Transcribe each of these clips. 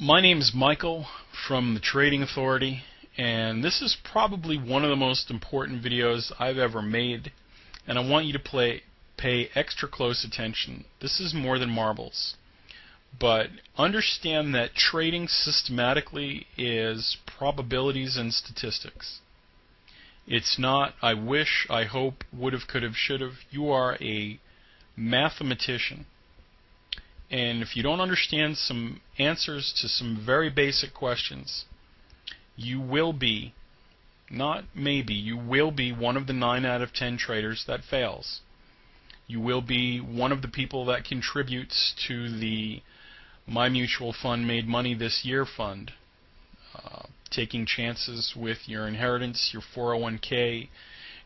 My name is Michael from the Trading Authority, and this is probably one of the most important videos I've ever made, and I want you to pay extra close attention. This is more than marbles, but understand that trading systematically is probabilities and statistics. It's not I wish, I hope, would've, could've, should've. You are a mathematician. And if you don't understand some answers to some very basic questions, you will be, not maybe, you will be one of the 9 out of 10 traders that fails. You will be one of the people that contributes to the My Mutual Fund Made Money This Year fund, taking chances with your inheritance, your 401k,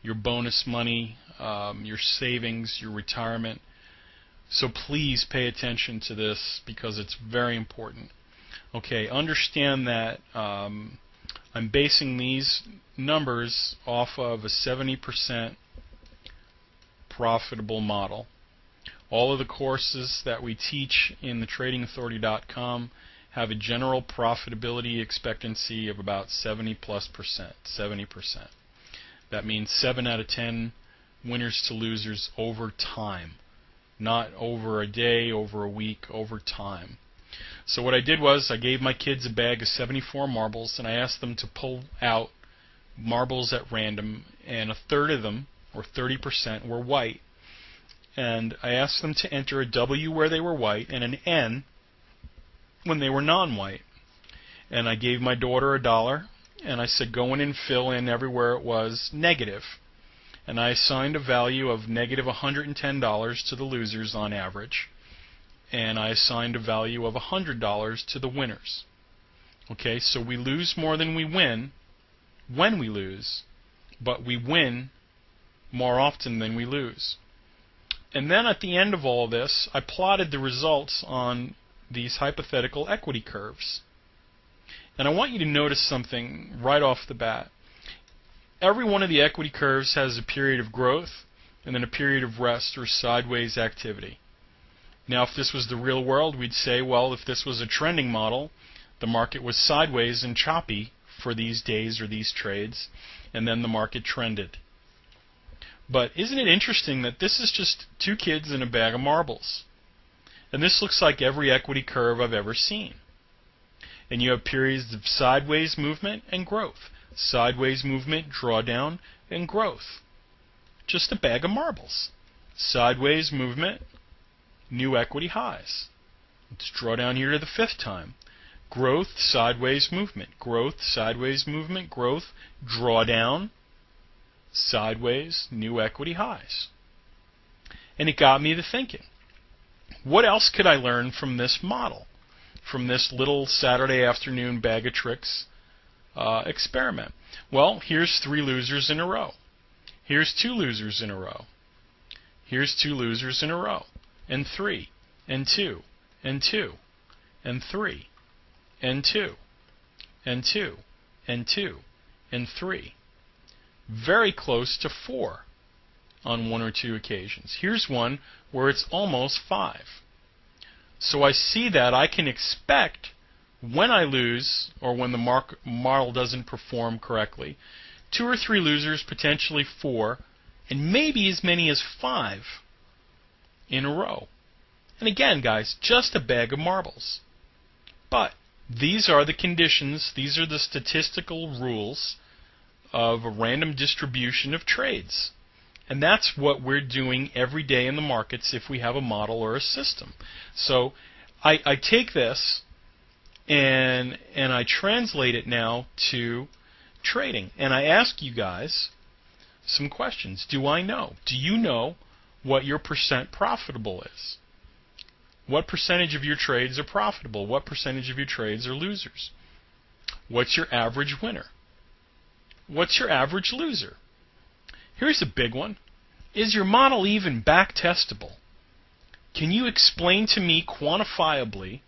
your bonus money, your savings, your retirement. So please pay attention to this because it's very important. Okay, understand that I'm basing these numbers off of a 70% profitable model. All of the courses that we teach in the tradingauthority.com have a general profitability expectancy of about 70+%. 70%. That means 7 out of 10 winners to losers over time. Not over a day, over a week, over time. So what I did was I gave my kids a bag of 74 marbles, and I asked them to pull out marbles at random, and a third of them, or 30%, were white. And I asked them to enter a W where they were white and an N when they were non-white. And I gave my daughter $1, and I said go in and fill in everywhere it was negative. And I assigned a value of negative $110 to the losers on average, and I assigned a value of $100 to the winners. Okay, so we lose more than we win when we lose, but we win more often than we lose. And then at the end of all this, I plotted the results on these hypothetical equity curves. And I want you to notice something right off the bat. Every one of the equity curves has a period of growth and then a period of rest or sideways activity. Now, if this was the real world, we'd say, well, if this was a trending model, the market was sideways and choppy for these days or these trades, and then the market trended. But isn't it interesting that this is just 2 kids in a bag of marbles? And this looks like every equity curve I've ever seen. And you have periods of sideways movement and growth. Sideways movement, drawdown, and growth. Just a bag of marbles. Sideways movement, new equity highs. Let's draw down here to the 5th time. Growth, sideways movement. Growth, sideways movement, growth, drawdown, sideways, new equity highs. And it got me to thinking, what else could I learn from this model? From this little Saturday afternoon bag of tricks experiment? Well, here's 3 losers in a row. Here's 2 losers in a row. Here's 2 losers in a row. And 3, and 2, and 2, and 3, and 2, and 2, and 2, and 3. Very close to 4 on 1 or 2 occasions. Here's one where it's almost 5. So I see that I can expect when I lose, or when the model doesn't perform correctly, 2 or 3 losers, potentially 4, and maybe as many as 5 in a row. And again, guys, just a bag of marbles. But these are the conditions, these are the statistical rules of a random distribution of trades. And that's what we're doing every day in the markets if we have a model or a system. So I take this and I translate it now to trading. And I ask you guys some questions. Do I know? Do you know what your percent profitable is? What percentage of your trades are profitable? What percentage of your trades are losers? What's your average winner? What's your average loser? Here's a big one. Is your model even back testable? Can you explain to me quantifiably,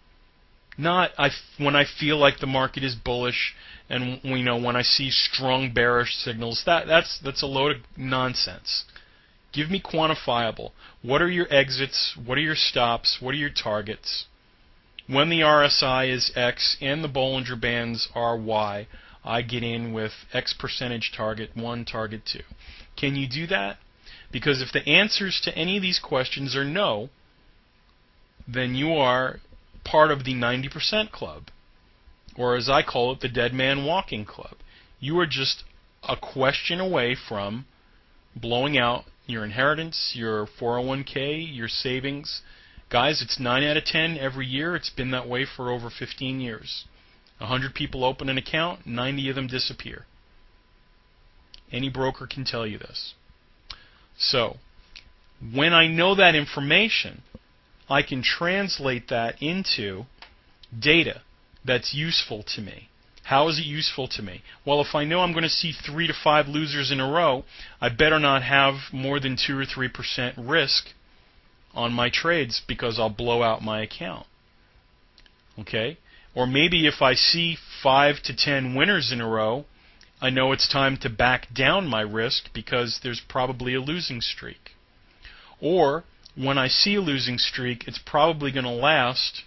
not when I feel like the market is bullish and when I see strong bearish signals, that's a load of nonsense. Give me quantifiable. What are your exits? What are your stops? What are your targets? When the RSI is X and the Bollinger Bands are Y, I get in with X percentage target 1, target 2. Can you do that? Because if the answers to any of these questions are no, then you are part of the 90% club, or as I call it, the dead man walking club. You are just a question away from blowing out your inheritance, your 401k, your savings. Guys, it's 9 out of 10 every year. It's been that way for over 15 years. 100 people open an account, 90 of them disappear. Any broker can tell you this. So, when I know that information, I can translate that into data that's useful to me. How is it useful to me? Well, if I know I'm going to see 3 to 5 losers in a row, I better not have more than 2 or 3% risk on my trades because I'll blow out my account. Okay? Or maybe if I see 5 to 10 winners in a row, I know it's time to back down my risk because there's probably a losing streak. Or when I see a losing streak, it's probably going to last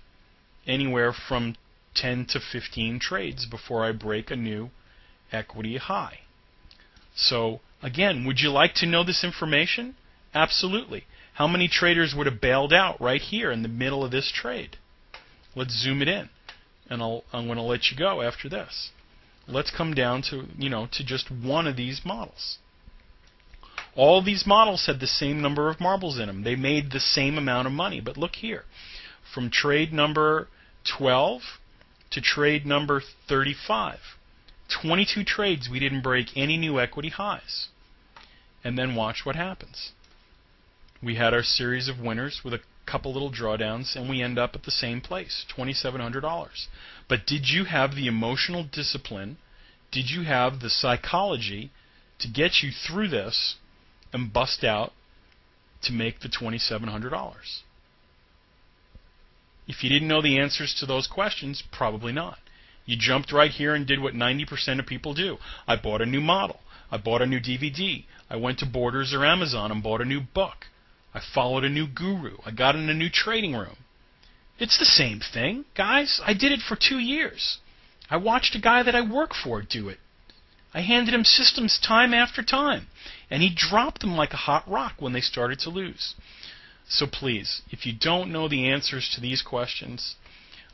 anywhere from 10 to 15 trades before I break a new equity high. So, again, would you like to know this information? Absolutely. How many traders would have bailed out right here in the middle of this trade? Let's zoom it in, and I'm going to let you go after this. Let's come down to, to just one of these models. All these models had the same number of marbles in them. They made the same amount of money. But look here. From trade number 12 to trade number 35. 22 trades, we didn't break any new equity highs. And then watch what happens. We had our series of winners with a couple little drawdowns, and we end up at the same place, $2,700. But did you have the emotional discipline? Did you have the psychology to get you through this and bust out to make the $2,700? If you didn't know the answers to those questions, probably not. You jumped right here and did what 90% of people do. I bought a new model. I bought a new DVD. I went to Borders or Amazon and bought a new book. I followed a new guru. I got in a new trading room. It's the same thing, guys. I did it for 2 years. I watched a guy that I work for do it. I handed him systems time after time, and he dropped them like a hot rock when they started to lose. So please, if you don't know the answers to these questions,